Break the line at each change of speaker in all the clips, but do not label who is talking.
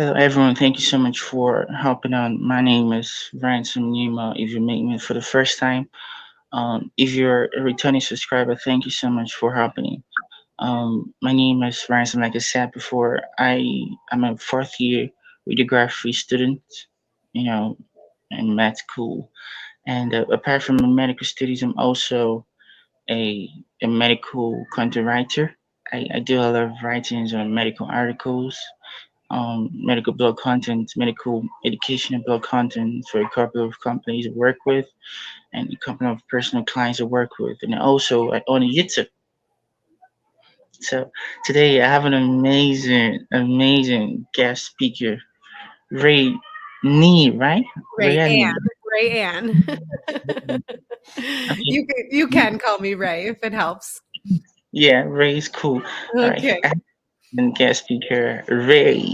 Hello, everyone. Thank you so much for helping out. My name is Ransom Numa. If you meet me for the first time, if you're a returning subscriber, thank you so much for helping. My name is Ransom. Like I said before, I'm a fourth year radiography student. You know, in med school, and apart from my medical studies, I'm also a a medical content writer. I do a lot of writings on medical articles, medical blog content, medical educational blog content for a couple of companies I work with, and a couple of personal clients I work with, and also I own a YouTube. So today I have an amazing guest speaker, Ray Nee, right?
Raeanne,
Raeanne.
Raeanne.
Okay.
You can call me Ray if it helps.
Yeah, Ray is cool. All right.
Okay.
I have a guest speaker, Ray.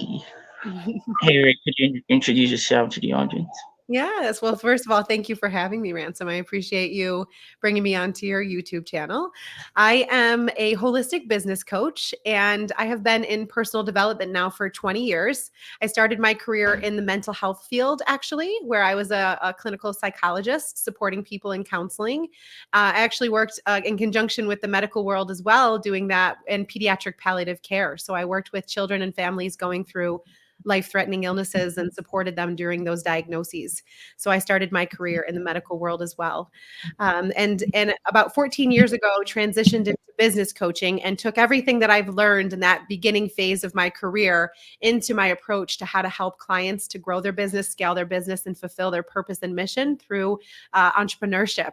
Hey, Ray, could you introduce yourself to the audience?
Yes. Well, first of all, thank you for having me, Ransom. I appreciate you bringing me onto your YouTube channel. I am a holistic business coach and I have been in personal development now for 20 years. I started my career in the mental health field, actually, where I was a clinical psychologist supporting people in counseling. I actually worked in conjunction with the medical world as well, doing that in pediatric palliative care. So I worked with children and families going through life-threatening illnesses and supported them during those diagnoses. So I started my career in the medical world as well. And about 14 years ago, transitioned into business coaching and took everything that I've learned in that beginning phase of my career into my approach to how to help clients to grow their business, scale their business, and fulfill their purpose and mission through entrepreneurship.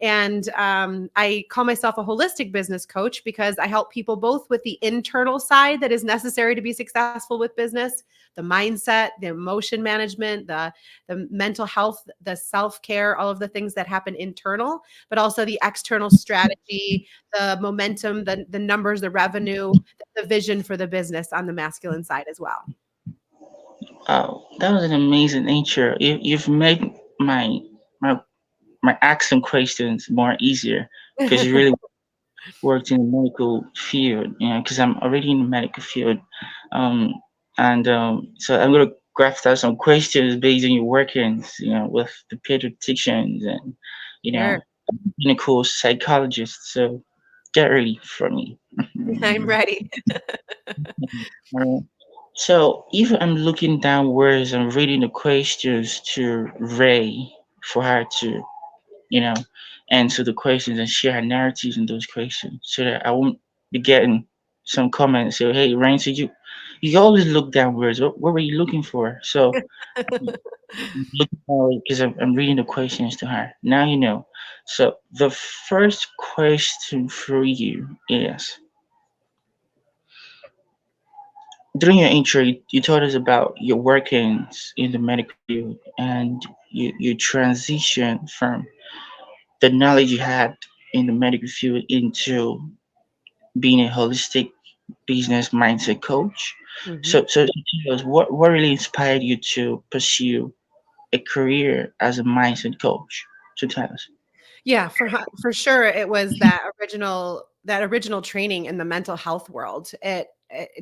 And I call myself a holistic business coach because I help people both with the internal side that is necessary to be successful with business, the mindset, the emotion management, the mental health, the self-care, all of the things that happen internal, but also the external strategy, the momentum, the numbers, the revenue, the vision for the business on the masculine side as well.
Oh, that was an amazing intro. You've made my my accent questions more easier because you really worked in the medical field. Because I'm already in the medical field, um, and so I'm gonna graft out some questions based on your workings. With the pediatricians and you
Sure.
know clinical psychologists. So get ready for me.
I'm ready.
Alright. So if I'm looking downwards and reading the questions to Ray for her to, you know, answer the questions and share her narratives in those questions, so that I won't be getting some comments say, "Hey, Ray, so you always look downwards. What were you looking for?" So looking downwards because I'm reading the questions to her. Now you know. So the first question for you is, during your intro, you told us about your workings in the medical field and you transition from the knowledge you had in the medical field into being a holistic business mindset coach.
Mhm.
So tell us what really inspired you to pursue a career as a mindset coach. So tell us.
Yeah, for sure, it was that original training in the mental health world. It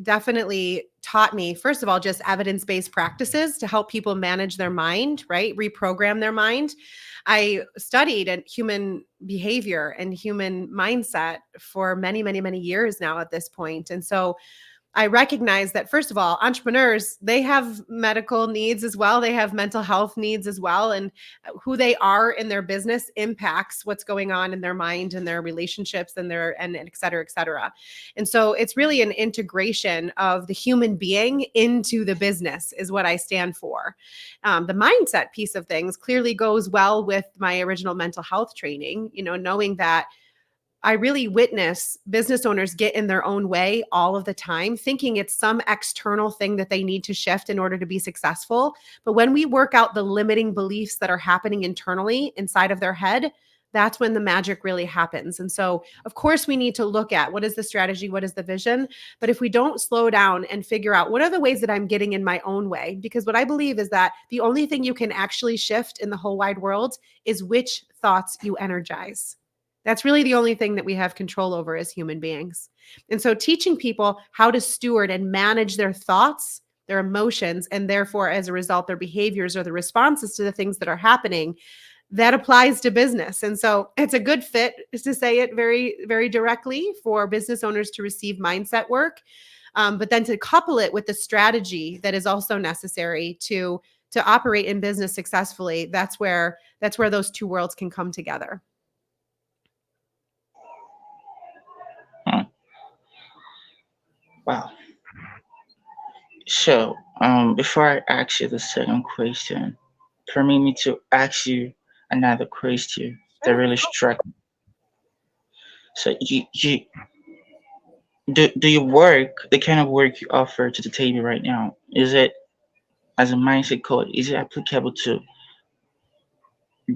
definitely taught me, first of all, just evidence-based practices to help people manage their mind, right? Reprogram their mind. I studied human behavior and human mindset for many, many, many years now at this point. And so I recognize that, first of all, entrepreneurs, they have medical needs as well. They have mental health needs as well. And who they are in their business impacts what's going on in their mind and their relationships and et cetera, et cetera. And so it's really an integration of the human being into the business is what I stand for. The mindset piece of things clearly goes well with my original mental health training, knowing that I really witness business owners get in their own way all of the time, thinking it's some external thing that they need to shift in order to be successful. But when we work out the limiting beliefs that are happening internally inside of their head, that's when the magic really happens. And so, of course, we need to look at what is the strategy, what is the vision. But if we don't slow down and figure out what are the ways that I'm getting in my own way, because what I believe is that the only thing you can actually shift in the whole wide world is which thoughts you energize. That's really the only thing that we have control over as human beings. And so teaching people how to steward and manage their thoughts their emotions, and therefore, as a result, their behaviors or the responses to the things that are happening, that applies to business. And so it's a good fit, is to say it very, very directly, for business owners to receive mindset work. But then to couple it with the strategy that is also necessary to operate in business successfully, that's where those two worlds can come together.
Huh. Wow. So, before I ask you the second question, permit me to ask you another question that
Sure.
really struck me. So, do you work, the kind of work you offer to the table right now, is it, as a mindset coach, is it applicable to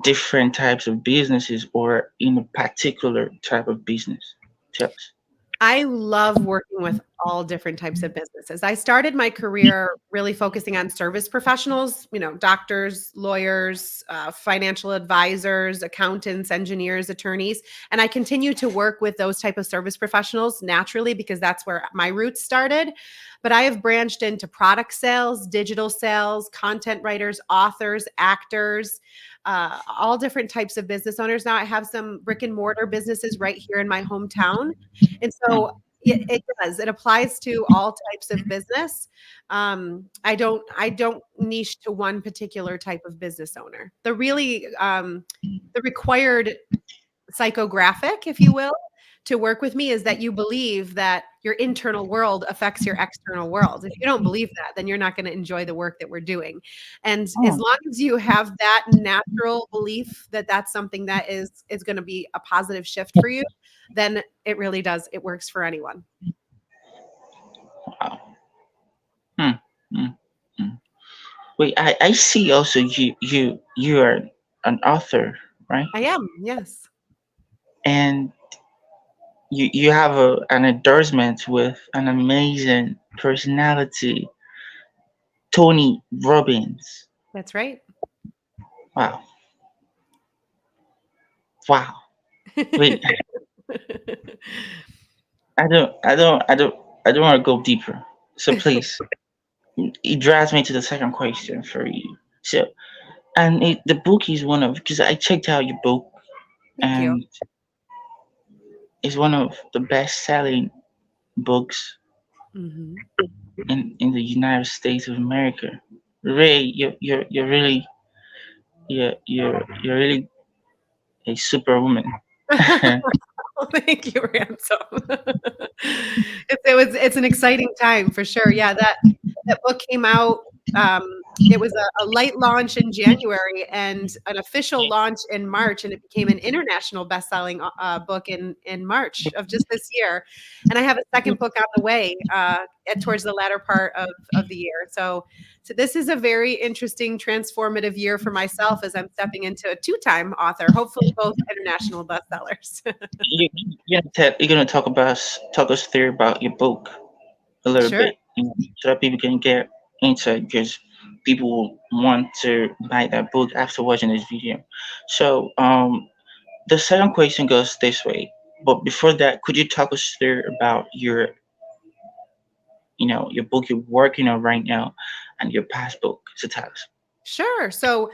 different types of businesses or in a particular type of business? Tell us.
I love working with all different types of businesses. I started my career really focusing on service professionals, doctors, lawyers, financial advisors, accountants, engineers, attorneys, and I continue to work with those type of service professionals naturally because that's where my roots started. But I have branched into product sales, digital sales, content writers, authors, actors, all different types of business owners. Now I have some brick and mortar businesses right here in my hometown, and so
Hmm.
it does. It applies to all types of business. I don't niche to one particular type of business owner. The required psychographic, if you will, to work with me is that you believe that your internal world affects your external world. If you don't believe that, then you're not going to enjoy the work that we're doing. And as
Oh,
long as you have that natural belief that that's something that is going to be a positive shift for you, then it really does. It works for anyone.
wow. Hmm. Hmm. Hmm. Wait, I see also you are an author, right?
I am, yes.
And you have an endorsement with an amazing personality, Tony Robbins.
That's right.
Wow, wow. Wait, I don't want to go deeper. So please, it drives me to the second question for you. So, and the book is one of, because I checked out your book,
Thank you.
and it's one of the best-selling books
Mhm.
in the United States of America. Ray, you're really, you're really a superwoman.
Well, thank you, Ransom. It's an exciting time for sure. Yeah, that book came out. Um, it was a light launch in January and an official launch in March, and it became an international best-selling book in March of just this year. And I have a second book on the way towards the latter part of the year. So this is a very interesting, transformative year for myself as I'm stepping into a two-time author, hopefully both international bestsellers.
you, you're gonna talk us through about your book a little
Sure.
bit, so that people can get insight, because people will want to buy that book after watching this video. So, the second question goes this way. But before that, could you talk us through about your book you're working on right now and your past book? So tell us.
Sure. So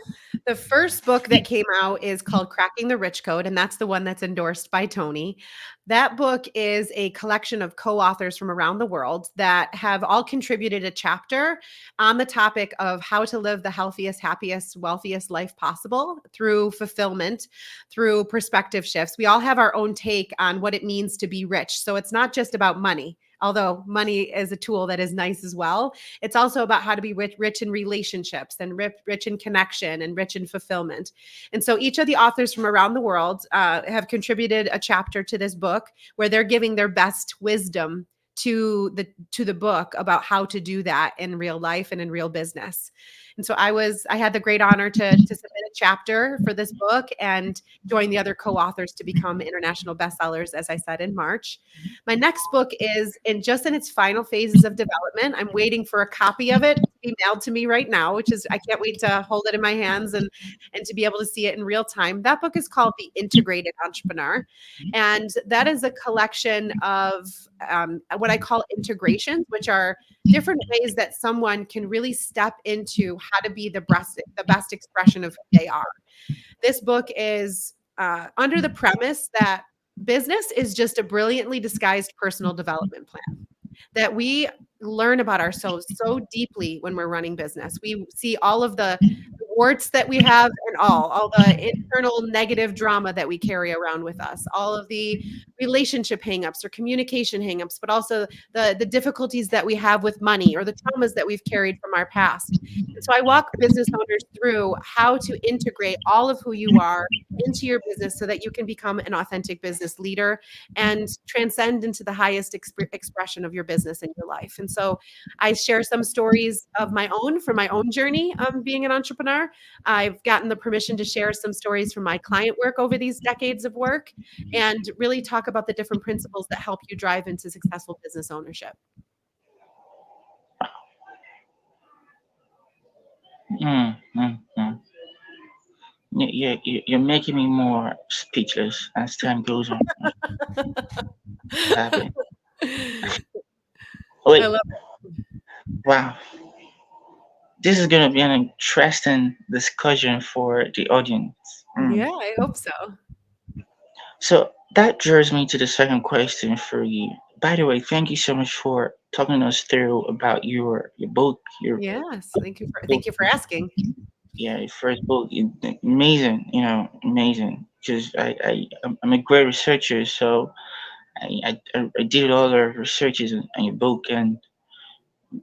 the first book that came out is called Cracking the Rich Code, and that's the one that's endorsed by Tony. That book is a collection of co-authors from around the world that have all contributed a chapter on the topic of how to live the healthiest, happiest, wealthiest life possible through fulfillment, through perspective shifts. We all have our own take on what it means to be rich. So it's not just about money, although money is a tool that is nice as well. It's also about how to be rich in relationships and rich in connection and rich in fulfillment. And so each of the authors from around the world have contributed a chapter to this book where they're giving their best wisdom to the book about how to do that in real life and in real business. And so I had the great honor to submit a chapter for this book and join the other co-authors to become international bestsellers, as I said, in March. My next book is in its final phases of development. I'm waiting for a copy of it to be mailed to me right now, which is I can't wait to hold it in my hands and to be able to see it in real time. That book is called The Integrated Entrepreneur, and that is a collection of what I call integrations, which are different ways that someone can really step into how to be the best expression of who they are. This book is under the premise that business is just a brilliantly disguised personal development plan, that we learn about ourselves so deeply when we're running business. We see all of the warts that we have and all the internal negative drama that we carry around with us, all of the relationship hangups or communication hangups, but also the difficulties that we have with money or the traumas that we've carried from our past. And so I walk business owners through how to integrate all of who you are into your business so that you can become an authentic business leader and transcend into the highest expression of your business in your life. And so I share some stories of my own from my own journey being an entrepreneur. I've gotten the permission to share some stories from my client work over these decades of work and really talk about the different principles that help you drive into successful business ownership.
Mm, mm, mm. You're making me more speechless as time goes on. What's happening?
I
Wait,
love
wow. This is going to be an interesting discussion for the audience.
it.
Mm.
Yeah, I hope so.
So that draws me to the second question for you. By the way, thank you so much for talking us through about your book, your
Yes,
book.
thank you for asking.
Yeah, your first book. Amazing, amazing. Because I'm a great researcher, so I did all the researches on your book, and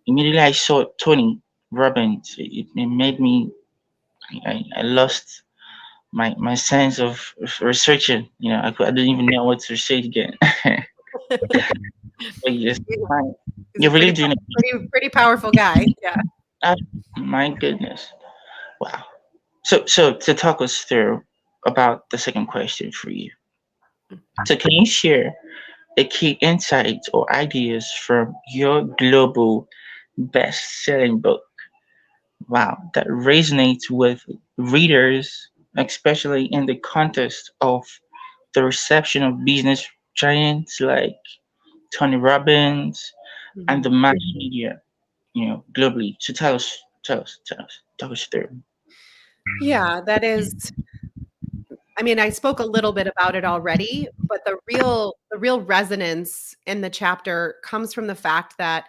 immediately I saw Tony Robbins. It made me. I lost my sense of researching. I didn't even know what to research again. But you just,
Yeah,
fine.
he's a
You're really doing it.
pretty powerful guy. Yeah.
Ah, my goodness. Wow. So to talk us through about the second question for you. So can you share a key insight or ideas from your global best-selling book? Wow, that resonates with readers, especially in the context of the reception of business giants like Tony Robbins and the
Mhm.
mass media, globally. So talk us through.
Yeah, that is, I mean, I spoke a little bit about it already, but the real resonance in the chapter comes from the fact that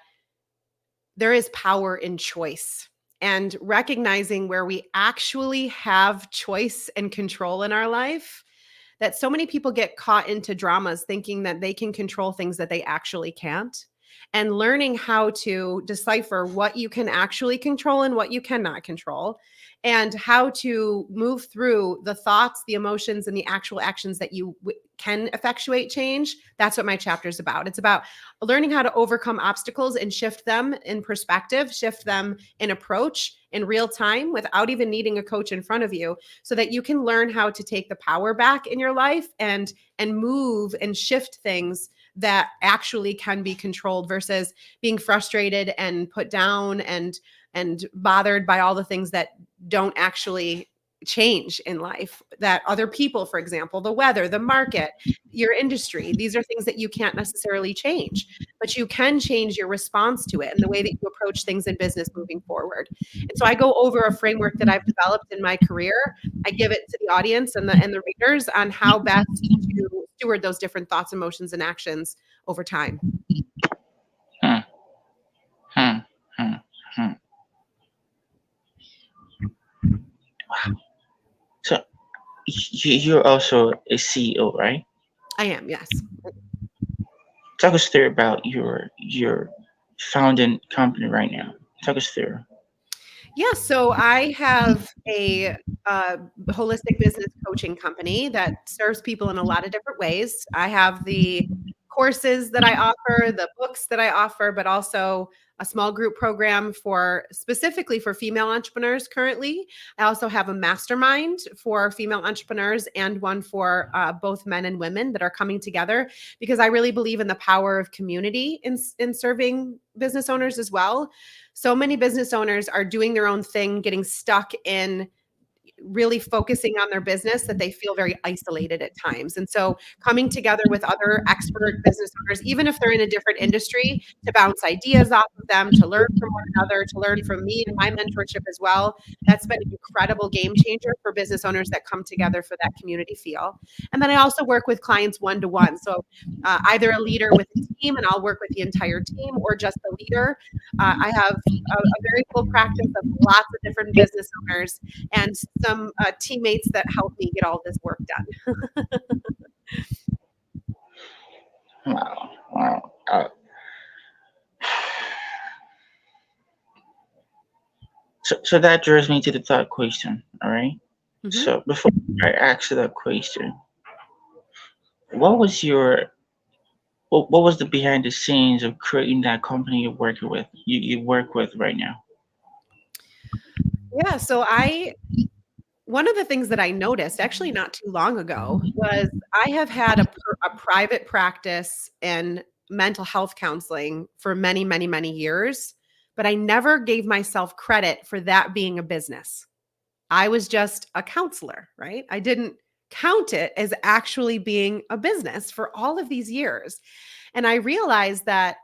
there is power in choice and recognizing where we actually have choice and control in our life, that so many people get caught into dramas thinking that they can control things that they actually can't, and learning how to decipher what you can actually control and what you cannot control, and how to move through the thoughts, the emotions, and the actual actions that you can effectuate change. That's what my chapter is about. It's about learning how to overcome obstacles and shift them in perspective, shift them in approach in real time without even needing a coach in front of you, so that you can learn how to take the power back in your life and move and shift things that actually can be controlled versus being frustrated and put down and bothered by all the things that don't actually change in life, that other people, for example, the weather, the market, your industry, these are things that you can't necessarily change, but you can change your response to it and the way that you approach things in business moving forward. And so I go over a framework that I've developed in my career. I give it to the audience and the readers on how best to steward those different thoughts, emotions, and actions over time.
Hmm, hmm, hmm, hmm. So you're also a CEO, right?
I am, yes.
Talk us through about your founding company right now. Talk us through.
Yeah, so I have a holistic business coaching company that serves people in a lot of different ways. I have the courses that I offer, the books that I offer, but also a small group program for specifically for female entrepreneurs currently. I also have a mastermind for female entrepreneurs and one for both men and women that are coming together, because I really believe in the power of community in serving business owners as well. So many business owners are doing their own thing, getting stuck in really focusing on their business that they feel very isolated at times. And so coming together with other expert business owners, even if they're in a different industry, to bounce ideas off of them, to learn from one another, to learn from me and my mentorship as well. That's been an incredible game changer for business owners that come together for that community feel. And then I also work with clients one-to-one. So either a leader with a team, and I'll work with the entire team, or just the leader. I have a very cool practice of lots of different business owners and some teammates that help me get all this work done.
Wow. Wow. So that draws me to the third question. All right.
Mhm.
So before I ask you that question, what was your what was the behind the scenes of creating that company you're working with? You work with right now.
Yeah, so I one of the things that I noticed actually not too long ago was I have had a private practice in mental health counseling for many, many, many years, but I never gave myself credit for that being a business. I was just a counselor, right? I didn't count it as actually being a business for all of these years. And I realized that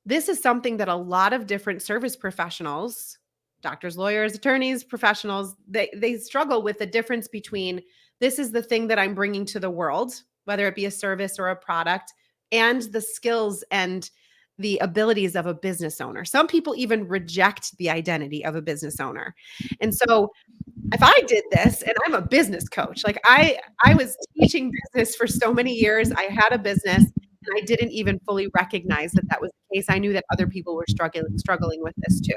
this is something that a lot of different service professionals, doctors, lawyers, attorneys, professionals, they struggle with the difference between this is the thing that I'm bringing to the world, whether it be a service or a product, and the skills and the abilities of a business owner. Some people even reject the identity of a business owner. And so if I did this, and I'm a business coach, like I was teaching business for so many years. I had a business and I didn't even fully recognize that that was the case. I knew that other people were struggling with this too.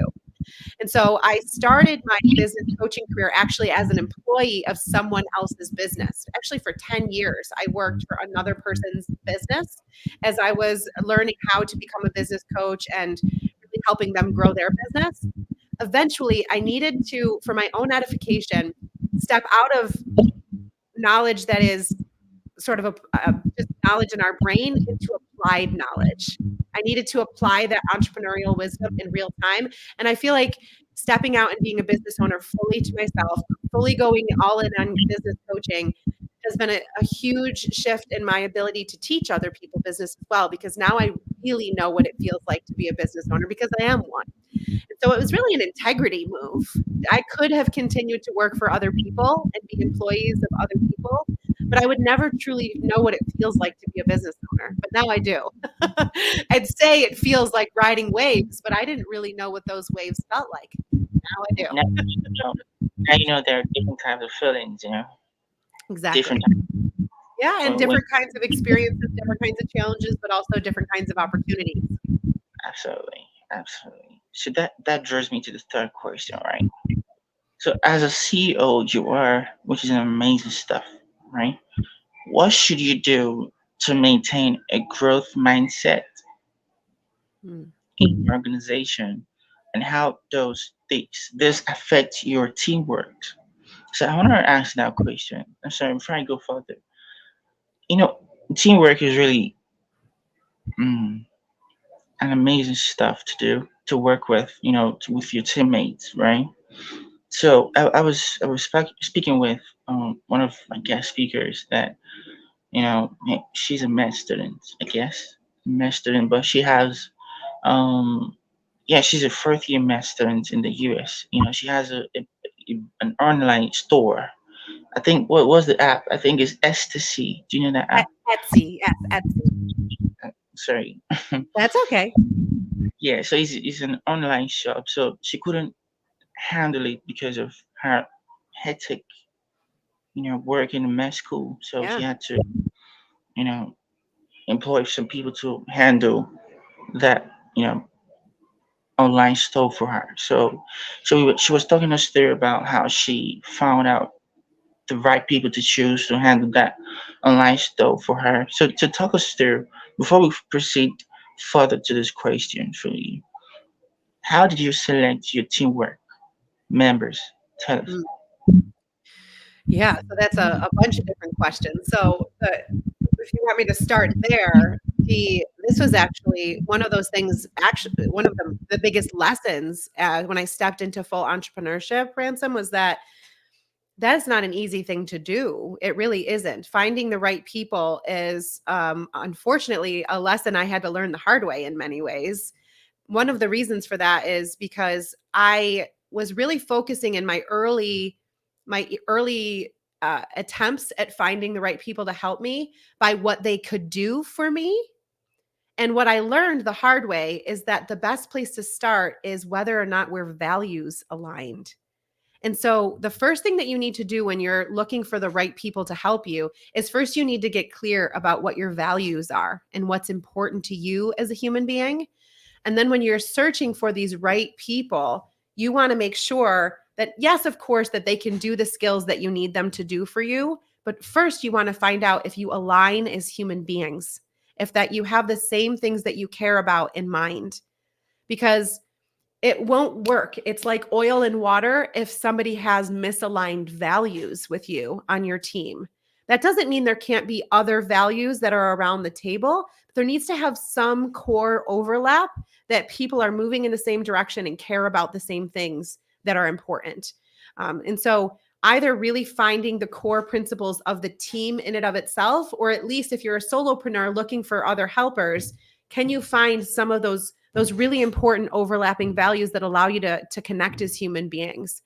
And so I started my business coaching career actually as an employee of someone else's business. Actually, for 10 years, I worked for another person's business as I was learning how to become a business coach and really helping them grow their business. Eventually, I needed to, for my own edification, step out of knowledge that is sort of just knowledge in our brain into applied knowledge. I needed to apply that entrepreneurial wisdom in real time. And I feel like stepping out and being a business owner fully to myself, fully going all in on business coaching has been a huge shift in my ability to teach other people business as well, because now I really know what it feels like to be a business owner because I am one. And so it was really an integrity move. I could have continued to work for other people and be employees of other people, but I would never truly know what it feels like to be a business owner. But now I do. I'd say it feels like riding waves, but I didn't really know what those waves felt like. Now I do.
Now you know, now you know there are different types of feelings. You know, different.
Exactly. Yeah, and
When
different kinds of experiences, different kinds of challenges, but also different kinds of opportunities.
absolutely, absolutely. So that draws me to the third question, right? So as a CEO, you are, which is an amazing stuff, right? What should you do to maintain a growth mindset
Mm.
in your organization, and how those things this affect your teamwork? So I want to ask that question. I'm sorry, before I go further, you know, teamwork is really mm, an amazing stuff to do to work with, with your teammates, right? So I was speaking with one of my guest speakers that she's a med student, I guess, med student, but she has yeah, she's a fourth year med student in the U.S. She has an online store. I think what was the app? I think it's Ecstasy. Do you know that app?
Etsy, yes, Etsy.
Sorry.
That's okay.
Yeah, so it's an online shop. So she couldn't handle it because of her hectic, work in the med school. So she
Yeah.
had to, you know, employ some people to handle that, online store for her. So she was talking us there about how she found out the right people to choose to handle that online store for her. So to talk us through, before we proceed further to this question for you, how did you select your teamwork members? Tell us.
Mm. Yeah, so that's a bunch of different questions. So, if you want me to start there, this was actually one of those things, actually, one of the biggest lessons when I stepped into full entrepreneurship, Ransom, was that that is not an easy thing to do. It really isn't. Finding the right people is, unfortunately, a lesson I had to learn the hard way in many ways. One of the reasons for that is because I was really focusing in my early attempts at finding the right people to help me by what they could do for me. And what I learned the hard way is that the best place to start is whether or not we're values aligned. And so the first thing that you need to do when you're looking for the right people to help you is first you need to get clear about what your values are and what's important to you as a human being. And then when you're searching for these right people, you want to make sure that, yes, of course, that they can do the skills that you need them to do for you. But first, you want to find out if you align as human beings, if that you have the same things that you care about in mind. Because it won't work. It's like oil and water if somebody has misaligned values with you on your team. That doesn't mean there can't be other values that are around the table, but there needs to have some core overlap that people are moving in the same direction and care about the same things that are important. And so either really finding the core principles of the team in and of itself, or at least if you're a solopreneur looking for other helpers, can you find some of those really important overlapping values that allow you to connect as human beings?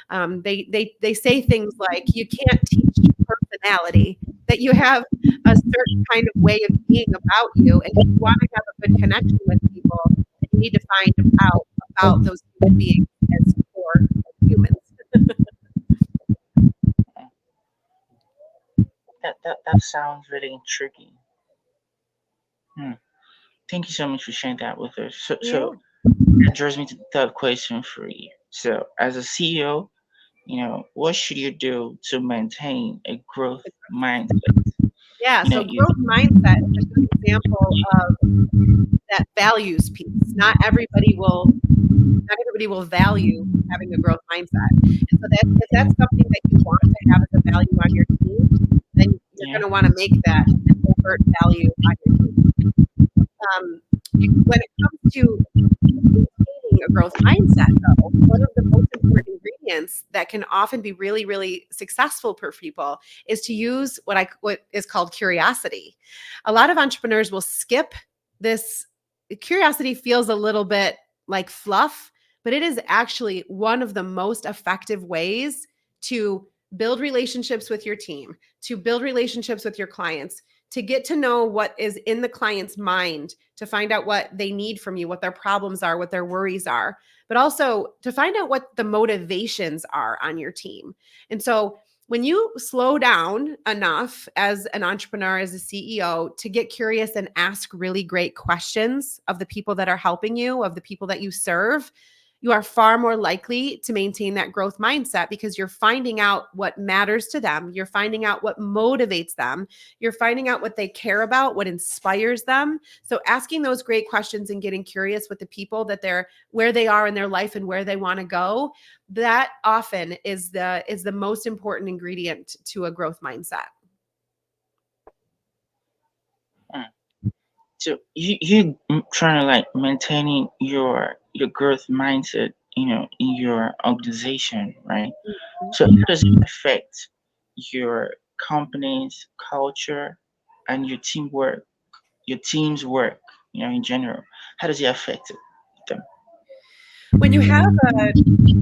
They say things like you can't teach personality, that you have a certain kind of way of being about you, and if you want to have a good connection with people, you need to find out about those human beings as core humans.
That sounds really intriguing. Hmm. Thank you so much for sharing that with us. So
Yeah.
that draws me to the third question for you. So, as a CEO, what should you do to maintain a growth mindset?
Yeah.
You know,
So
you,
growth mindset is a good example of that values piece. Not everybody will value having a growth mindset. And so that if that's something that you want to have as a value on your team, then you're
yeah,
going to want to make that an overt value on your team. Um, when it comes to maintaining a growth mindset, though, one of the most important ingredients that can often be really, really successful for people is to use what is called curiosity. A lot of entrepreneurs will skip this. Curiosity feels a little bit like fluff, but it is actually one of the most effective ways to build relationships with your team, to build relationships with your clients, to get to know what is in the client's mind, to find out what they need from you, what their problems are, what their worries are, but also to find out what the motivations are on your team. And so when you slow down enough as an entrepreneur, as a CEO, to get curious and ask really great questions of the people that are helping you, of the people that you serve, you are far more likely to maintain that growth mindset because you're finding out what matters to them. You're finding out what motivates them. You're finding out what they care about, what inspires them. So asking those great questions and getting curious with the people that they're where they are in their life and where they want to go, that often is the most important ingredient to a growth mindset.
mm. So you trying to like maintaining your growth mindset, in your organization, right?
Mhm.
So how does it affect your company's culture and your team's work, in general? How does it affect them?
When you have a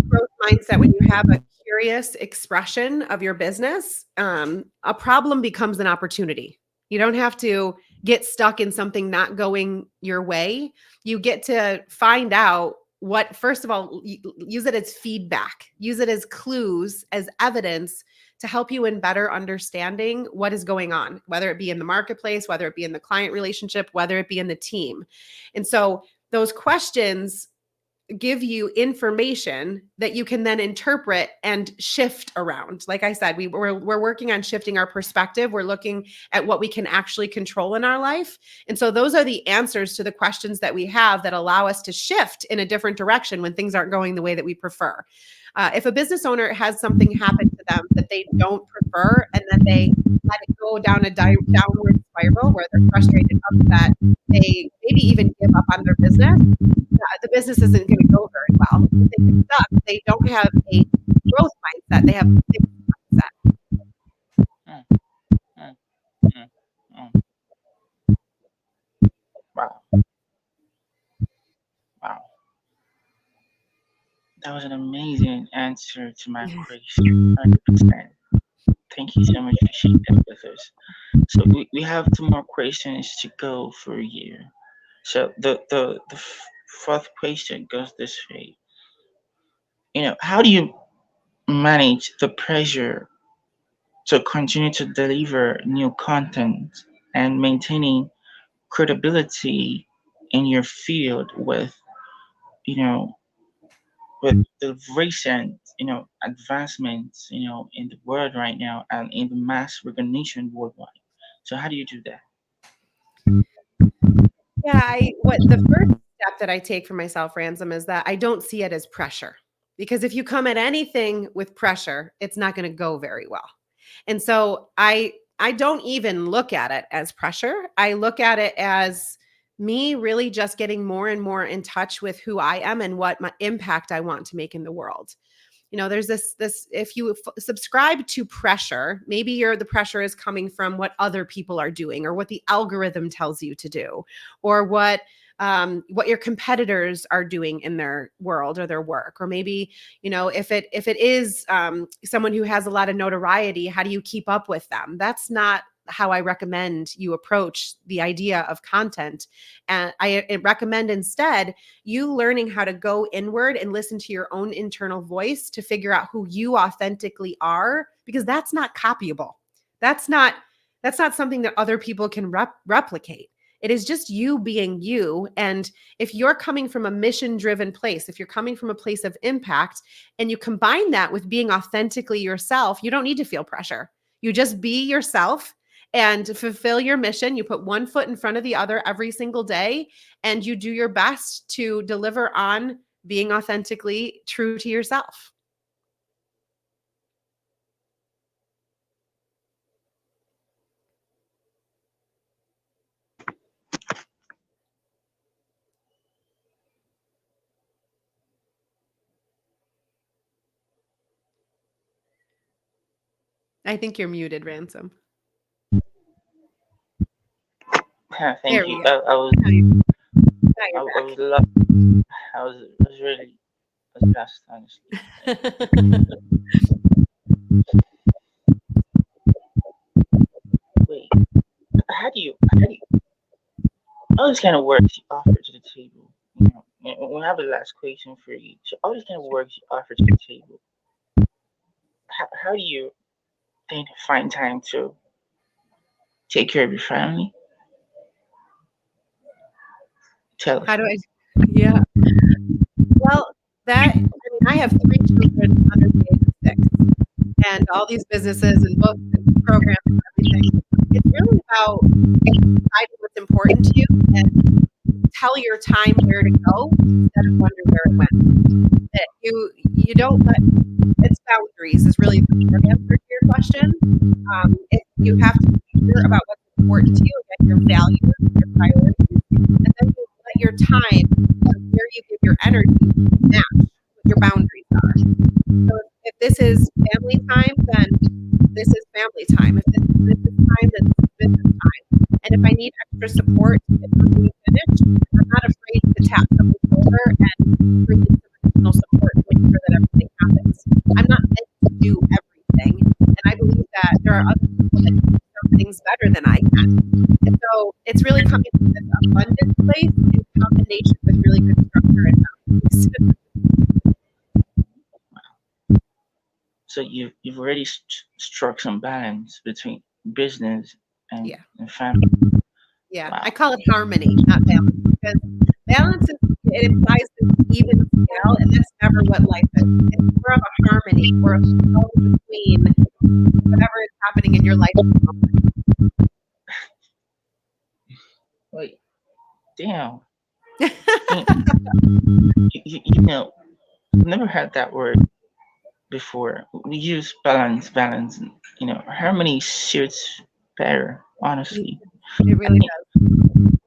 growth mindset, when you have a curious expression of your business, a problem becomes an opportunity. You don't have to get stuck in something not going your way. You get to find out what, first of all, use it as feedback, use it as clues, as evidence to help you in better understanding what is going on, whether it be in the marketplace, whether it be in the client relationship, whether it be in the team. And so those questions give you information that you can then interpret and shift around. Like I said, we're working on shifting our perspective. We're looking at what we can actually control in our life. And so those are the answers to the questions that we have that allow us to shift in a different direction when things aren't going the way that we prefer. If a business owner has something happen to them that they don't prefer, and then they let it go down a downward spiral where they're frustrated, upset, they maybe even give up on their business, the business isn't going to go very well. If they get stuck, they don't have a growth mindset. They have a fixed
That was an amazing answer to my question. 100%. Thank you so much for sharing that with us. So we have two more questions to go for you. So the fourth question goes this way. How do you manage the pressure to continue to deliver new content and maintaining credibility in your field you know, with the recent, advancements, in the world right now and in the mass recognition worldwide. So how do you do that?
Yeah, I what the first step that I take for myself, Ransom, is that I don't see it as pressure. Because if you come at anything with pressure, it's not going to go very well. And so I don't even look at it as pressure. I look at it as me really just getting more and more in touch with who I am and what my impact I want to make in the world. There's this if you subscribe to pressure, maybe the pressure is coming from what other people are doing or what the algorithm tells you to do, or what your competitors are doing in their world or their work, or maybe if it is someone who has a lot of notoriety, how do you keep up with them? That's not how I recommend you approach the idea of content. And I recommend instead you learning how to go inward and listen to your own internal voice to figure out who you authentically are, because that's not copyable. That's not that's not something that other people can replicate. It is just you being you. And if you're coming from a mission driven place, if you're coming from a place of impact and you combine that with being authentically yourself, you don't need to feel pressure. You just be yourself and fulfill your mission. You put one foot in front of the other every single day, and you do your best to deliver on being authentically true to yourself. I think you're muted, Ransom.
Thank
There
you.
we go.
I was
Now
I,
you're
I was lo- I was really I was blessed, honestly.
back.
Wait, how do you all this kind of works you offer to the table? We have the last question for you. So all these kind of works you offer to the table. How do you then find time to take care of your family? Tell us.
How do I? Yeah. Well, I have three children under the age of 6, and all these businesses and books and programs and everything. It's really about deciding what's important to you and tell your time where to go instead of wonder where it went. That you don't let it's boundaries is really the short answer to your question. If you have to be clear about what's important to you, again, your values, your priorities, and then you let your time, where you give your energy, match what your boundaries are. So if this is family time, then this is family time. If this is business time, then this is business time. And if I need extra support to get something finished, I'm not afraid to tap someone's shoulder and bring in some additional support to make sure that everything happens. I'm not meant to do everything. And I believe that there are other people that can do some things better than I can. And so it's really coming from this abundance place in combination with really good structure and boundaries.
So you've already struck some balance between business
Yeah.
and family.
Yeah, I
Wow.
call it harmony, not balance, because balance it implies this even scale, and that's never what life is. It's more of a harmony or a flow between whatever is happening in your life at the moment.
Wait, damn. You, I've never heard that word before. We use balance. Harmony suits better, honestly.
It
I
really
think,
does.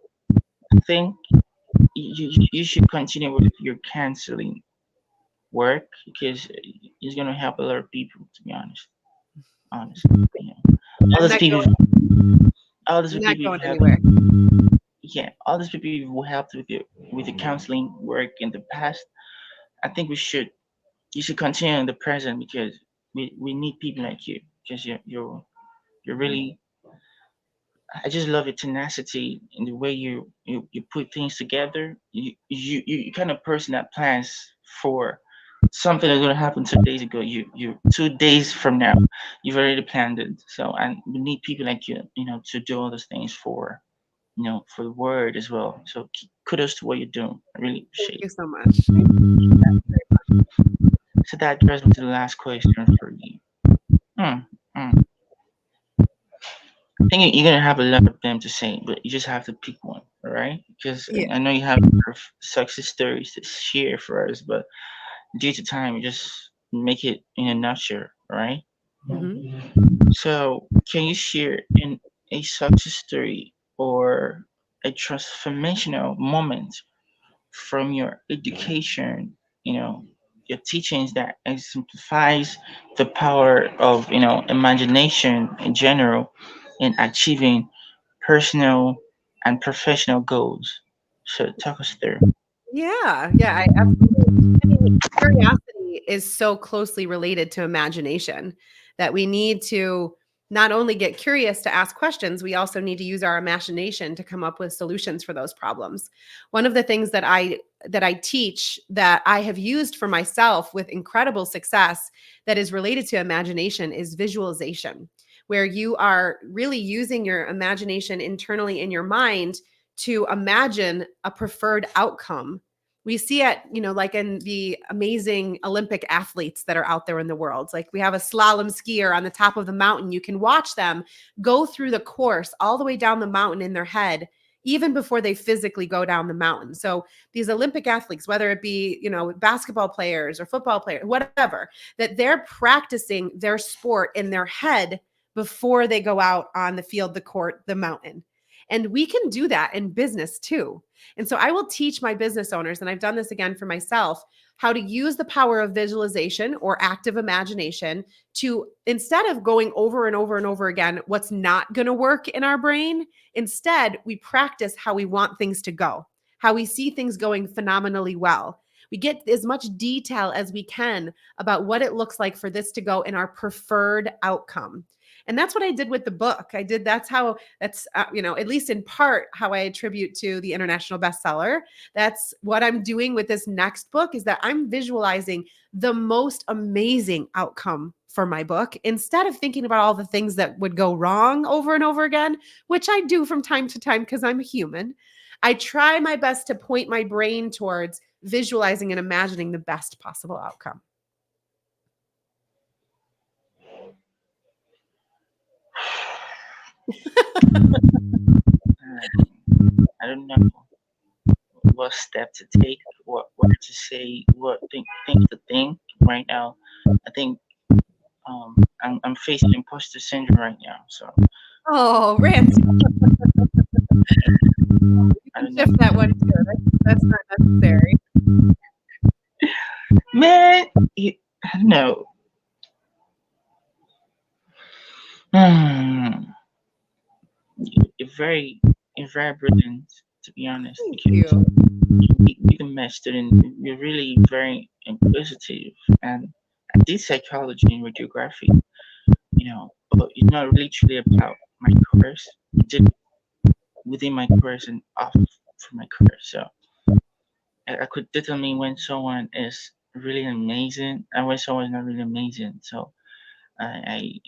I think you should continue with your canceling work because it's gonna help a lot of people. To be honest, all
I'm
those
not
people,
going.
all those
I'm not
people you've
going
helped,
anywhere.
yeah, all those people who helped with the counseling work in the past. I think we should. you should continue in the present because we need people like you because you're really. I just love your tenacity and the way you put things together. You kind of person that plans for something that's gonna happen 2 days ago. You 2 days from now, you've already planned it. So and we need people like you know, to do all those things for you know for the word as well. So kudos to what you're doing. I really
Thank
appreciate
you
it.
so much.
So that drives me to the last question for you. Hmm. hmm. I think you're gonna have a lot of them to say, but you just have to pick one, all right? Because
Yeah.
I know you have a lot of success stories to share for us, but due to time, you just make it in a nutshell, all right?
Mhm.
So, can you share in a success story or a transformational moment from your education, you know, your teachings that exemplifies the power of, you know, imagination in general in achieving personal and professional goals. So talk us through.
Yeah, yeah, I absolutely. I mean, curiosity is so closely related to imagination that we need to not only get curious to ask questions, we also need to use our imagination to come up with solutions for those problems. One of the things that I teach that I have used for myself with incredible success that is related to imagination is visualization, where you are really using your imagination internally in your mind to imagine a preferred outcome. We see it, like in the amazing Olympic athletes that are out there in the world. Like we have a slalom skier on the top of the mountain. You can watch them go through the course all the way down the mountain in their head, even before they physically go down the mountain. So these Olympic athletes, whether it be, basketball players or football players, whatever, that they're practicing their sport in their head before they go out on the field, the court, the mountain. And we can do that in business too. And so I will teach my business owners, and I've done this again for myself, how to use the power of visualization or active imagination to, instead of going over and over and over again what's not going to work in our brain, instead we practice how we want things to go, how we see things going phenomenally well. We get as much detail as we can about what it looks like for this to go in our preferred outcome. And that's what I did with the book. That's at least in part how I attribute to the international bestseller. That's what I'm doing with this next book, is that I'm visualizing the most amazing outcome for my book instead of thinking about all the things that would go wrong over and over again, which I do from time to time because I'm a human. I try my best to point my brain towards visualizing and imagining the best possible outcome.
I don't know what step to take, what to say, what things to think right now. I think I'm facing imposter syndrome right now, so
Oh, Ransom, you
I
can
don't know.
shift that one too. That's not necessary.
Man, I don't know. Hmm, you're very brilliant, to be honest,
Thank
because
you.
you can match student. You're really very inquisitive, and I did psychology and radiography, you know, but it's not really truly about my course. I did within my course and off from my course, so I could determine when someone is really amazing and when someone is not really amazing. So I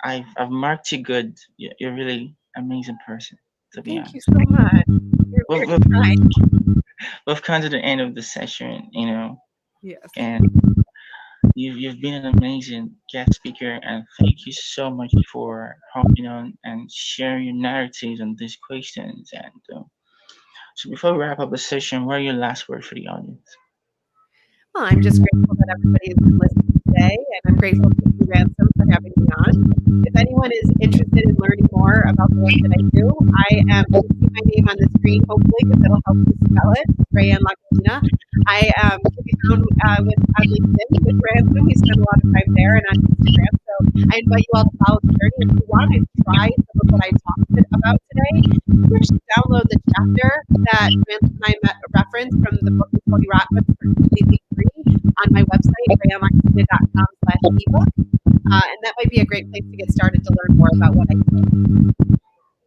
I've marked you good. You're really amazing person, to be
Thank you
honest.
so much. You're
We've,
very
we've,
kind.
we've come to the end of the session, you know,
Yes.
and you've been an amazing guest speaker, and thank you so much for hopping on and sharing your narratives on these questions. And so, before we wrap up the session, what are your last words for the audience?
Well, I'm just grateful that everybody has been listening today, and I'm grateful to you, Ransom, for having me on. If anyone is interested in learning more about the work that I do, you can see my name on the screen, hopefully, because it'll help you spell it. It's Raeanne Lacatena. I can be found on LinkedIn with Ransom. We spend a lot of time there, and on Instagram. So I invite you all to follow the journey. If you want to try some of what I talked about today, you can actually download the chapter that Ransom and I referenced from the book with Tony Robbins for completely free. on my website, raeannelacatena.com/ebook. And that might be a great place to get started to learn more about what I do.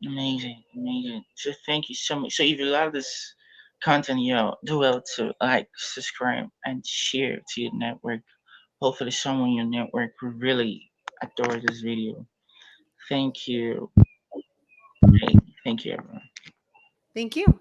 Amazing, amazing. So thank you so much. So if you love this content, yo, do well to like, subscribe, and share to your network. Hopefully, someone in your network will really adore this video. Thank you. Hey, thank you, everyone.
Thank you.